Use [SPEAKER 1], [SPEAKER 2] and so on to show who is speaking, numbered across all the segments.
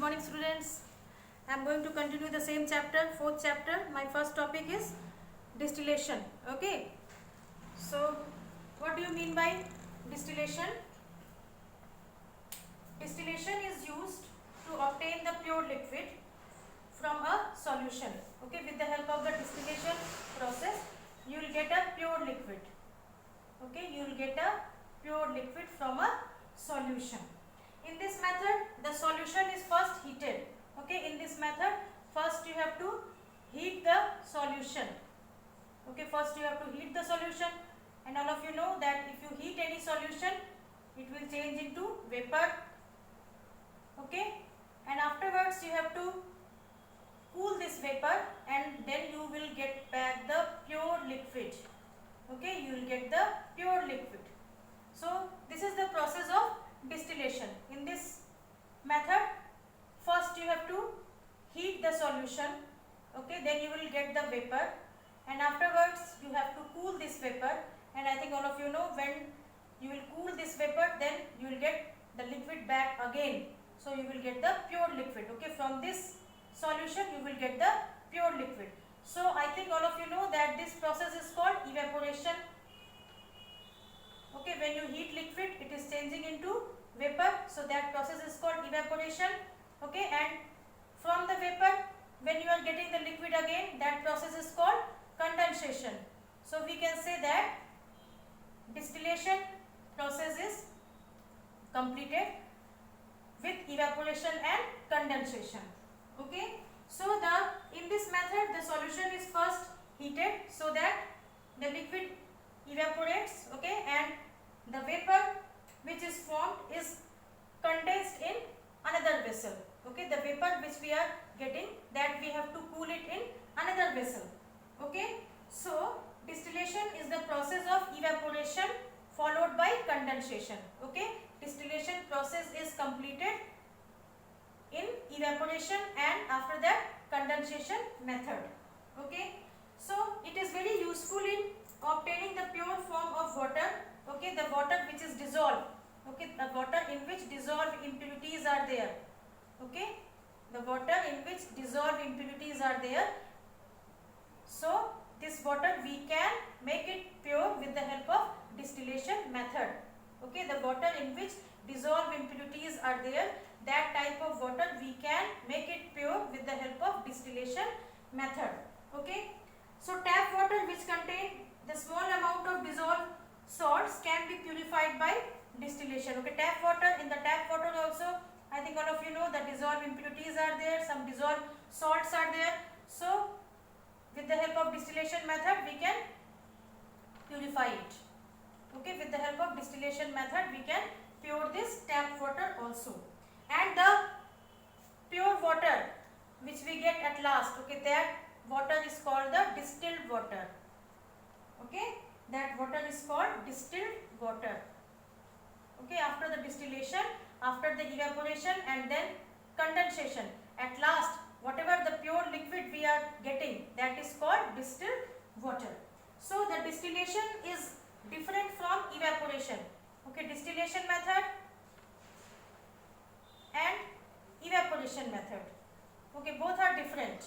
[SPEAKER 1] morning students. I am going to continue the same chapter, fourth chapter. My first topic is distillation. Okay. So what do you mean by distillation? Distillation is used to obtain the pure liquid from a solution. Okay, with the help of the distillation process, you will get a pure liquid. Okay, you will get a pure liquid from a solution. In this method, the solution is first heated. Okay, in this method, first you have to heat the solution. Okay, first you have to heat the solution, and all of you know that if you heat any solution, it will change into vapor. Okay, and afterwards you have to cool this vapor, and then you will get back the pure liquid. Okay, you will get the pure liquid. So this is the process of distillation. In this method, first you have to heat the solution. Okay, then you will get the vapor, and afterwards you have to cool this vapor, and I think all of you know when you will cool this vapor, then you will get the liquid back again. So you will get the pure liquid. Okay, from this solution you will get the pure liquid. So I think all of you know that this process is called evaporation. Okay, when you heat liquid, it is changing into vapor, so that process is called evaporation. Okay, and from the vapor, when you are getting the liquid again, that process is called condensation. So we can say that distillation process is completed with evaporation and condensation. Okay, so in this method the solution is first heated so that the liquid evaporates. Okay, and the vapor which is formed is condensed in another vessel. Okay, the vapor which we are getting, that we have to cool it in another vessel. Okay, so distillation is the process of evaporation followed by condensation. Okay, distillation process is completed in evaporation and after that condensation method. Okay, so it is very useful in obtaining the pure form of water. Okay, the water which is dissolved. Okay, the water in which dissolved impurities are there. Okay, the water in which dissolved impurities are there. So this water we can make it pure with the help of distillation method. Okay, the water in which dissolved impurities are there, that type of water we can make it pure with the help of distillation method. Okay, so tap water which contain the small amount of dissolved salts can be purified by distillation. Okay, tap water, in the tap water also, I think all of you know that dissolved impurities are there, some dissolved salts are there. So with the help of distillation method we can purify it. Okay, with the help of distillation method we can pure this tap water also. And the pure water which we get at last, okay, that water is called the distilled water. Okay, that water is called distilled water. Okay, after the distillation, after the evaporation and then condensation, at last whatever the pure liquid we are getting, that is called distilled water. So the distillation is different from evaporation. Okay, distillation method and evaporation method. Okay, both are different.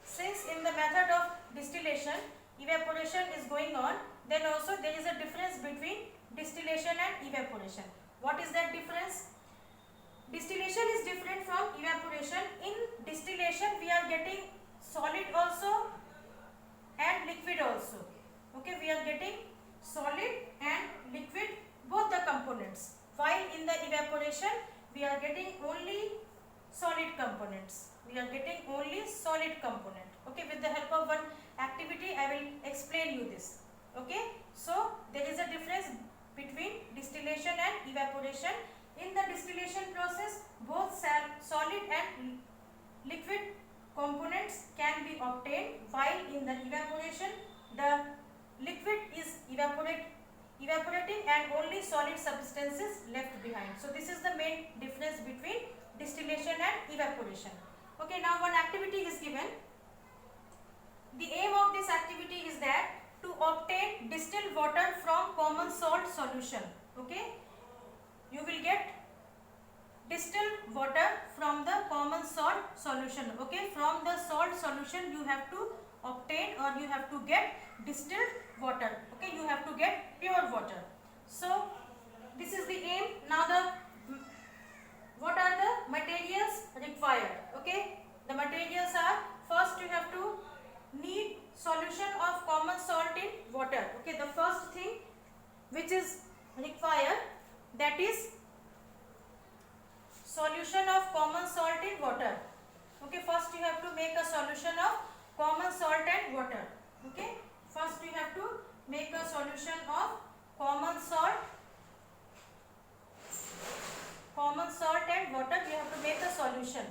[SPEAKER 1] Since in the method of distillation evaporation is going on, then also there is a difference between distillation and evaporation. What is that difference? Distillation is different from evaporation. In distillation we are getting solid also and liquid also. Okay, we are getting solid and liquid, both the components, while in the evaporation we are getting only solid components. We are getting only solid component. Okay, with the help of one activity I will explain you this. Okay, so there is a difference between distillation and evaporation. In the distillation process both solid and liquid components can be obtained, while in the evaporation the liquid is evaporating and only solid substances left behind. So this is the main difference between distillation and evaporation. Okay, now one activity is given. The aim of this activity is that to obtain distilled water from common salt solution. Okay, you will get distilled water solution you have to obtain or you have to get distilled water. Okay, you have to get pure water. So this is the aim. Now what are the materials required? Okay, the materials are, first you have to need solution of common salt in water. Okay, the first thing which is required, that is solution of common salt in water. Okay, first you have to make a solution of common salt and water. Okay, first you have to make a solution of common salt and water. You have to make a solution.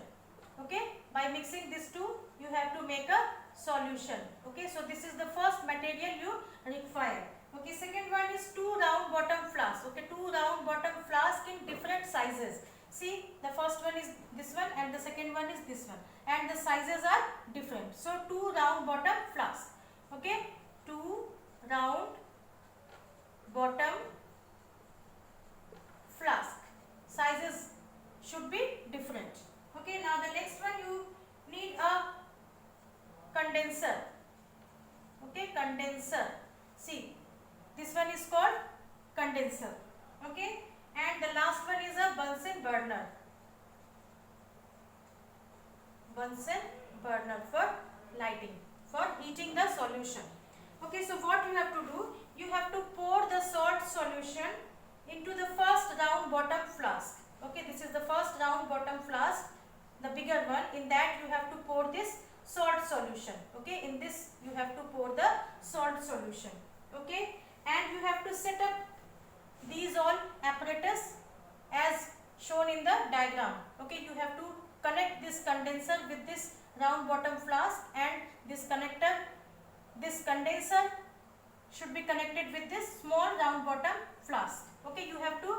[SPEAKER 1] Okay, by mixing these two you have to make a solution. Okay, so this is the first material you require. Okay, second one is 2 round bottom flasks. Okay, 2 round bottom flasks in different sizes. See, the first one is this one and the second one is this one, and the sizes are different. So 2 round bottom flasks. Okay, 2 round bottom flask. Sizes should be different. Okay, now the next one, you need a condenser. Okay, condenser. See, this one is called condenser. Okay, and the last one is a Bunsen burner. Bunsen burner for lighting, for heating the solution. Okay, so what you have to do, you have to pour the salt solution into the first round bottom flask. Okay, this is the first round bottom flask, the bigger one. In that you have to pour this salt solution. Okay, in this you have to pour the salt solution. Okay, and you have to set up these all apparatus as shown in the diagram. Okay, you have to connect this condenser with this round bottom flask, and this connector, this condenser should be connected with this small round bottom flask. Okay, you have to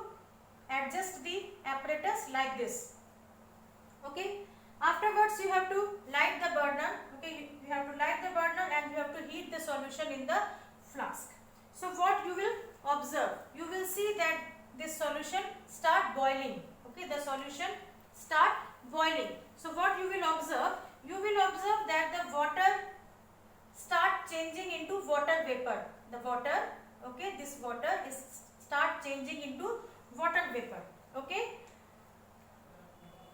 [SPEAKER 1] adjust the apparatus like this. Okay, afterwards you have to light the burner. Okay, you have to light the burner and you have to heat the solution in the flask. So what you will observe, you will see that this solution start boiling. Okay, the solution start boiling. So what you will observe, that the water start changing into water vapor. The water, okay, this water is start changing into water vapor. Okay,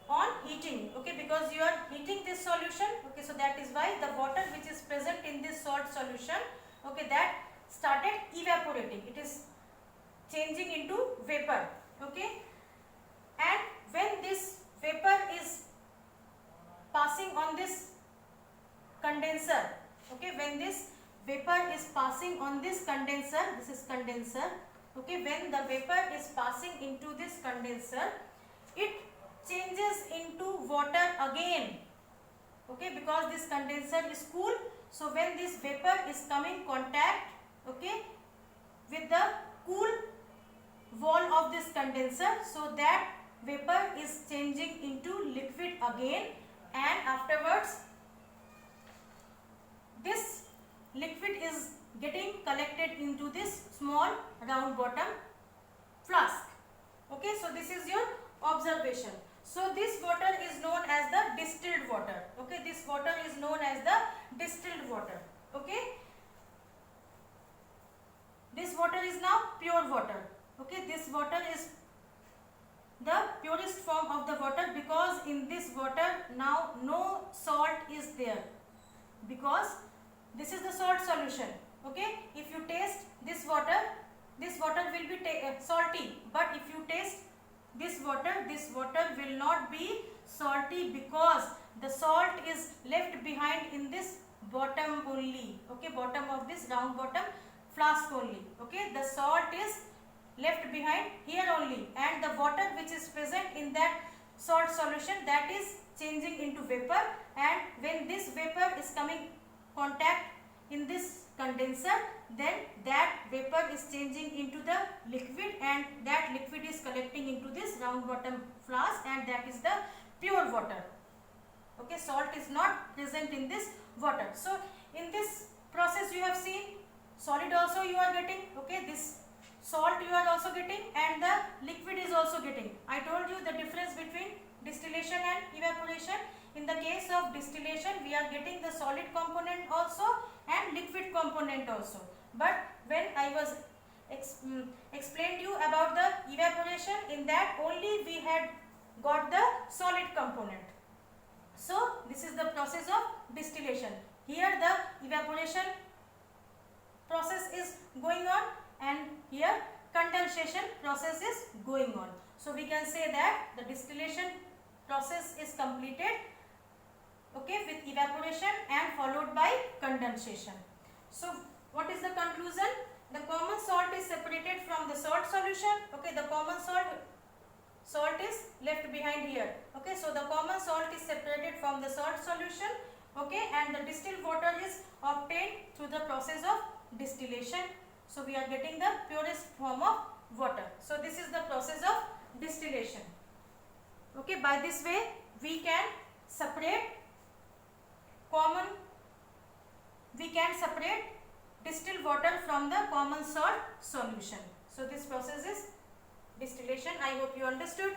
[SPEAKER 1] on heating. Okay, because you are heating this solution. Okay, so that is why the water which is present in this salt solution, okay, that started evaporating. It is changing into vapor. Okay, and when this vapor is passing on this condenser, okay, when this vapor is passing on this condenser, this is condenser. Okay, when the vapor is passing into this condenser, it changes into water again. Okay, because this condenser is cool. So when this vapor is coming contact, okay, with the cool wall of this condenser, so that vapor is changing into liquid again, and afterwards this liquid is getting collected into this small round bottom flask. Okay, so this is your observation. So this water is known as the distilled water. Okay, this water is known as the distilled water. Okay, this water is now pure water. Okay, this water is the purest form of the water, because in this water now no salt is there, because this is the salt solution. Okay, if you taste this water will be salty, but if you taste this water will not be salty, because the salt is left behind in this bottom only. Okay, bottom of this round bottom flask only. Okay, the salt is left behind here only, and the water which is present in that salt solution, that is changing into vapor, and when this vapor is coming contact in this condenser, then that vapor is changing into the liquid, and that liquid is collecting into this round bottom flask, and that is the pure water. Okay, salt is not present in this water. So in this process you have seen solid also you are getting. Okay, this salt you are also getting, and the liquid is also getting. I told you the difference between distillation and evaporation. In the case of distillation we are getting the solid component also and liquid component also. But when I was explained you about the evaporation, in that only we had got the solid component. So this is the process of distillation. Here the evaporation process is going on and here condensation process is going on. So we can say that the distillation process is completed, okay, with evaporation and followed by condensation. So what is the conclusion? The common salt is separated from the salt solution. Okay, the common salt is left behind here. Okay, so the common salt is separated from the salt solution. Okay, and the distilled water is obtained through the process of distillation. So we are getting the purest form of water. So this is the process of distillation. Okay, by this way we can separate distilled water from the common salt solution. So this process is distillation. I hope you understood.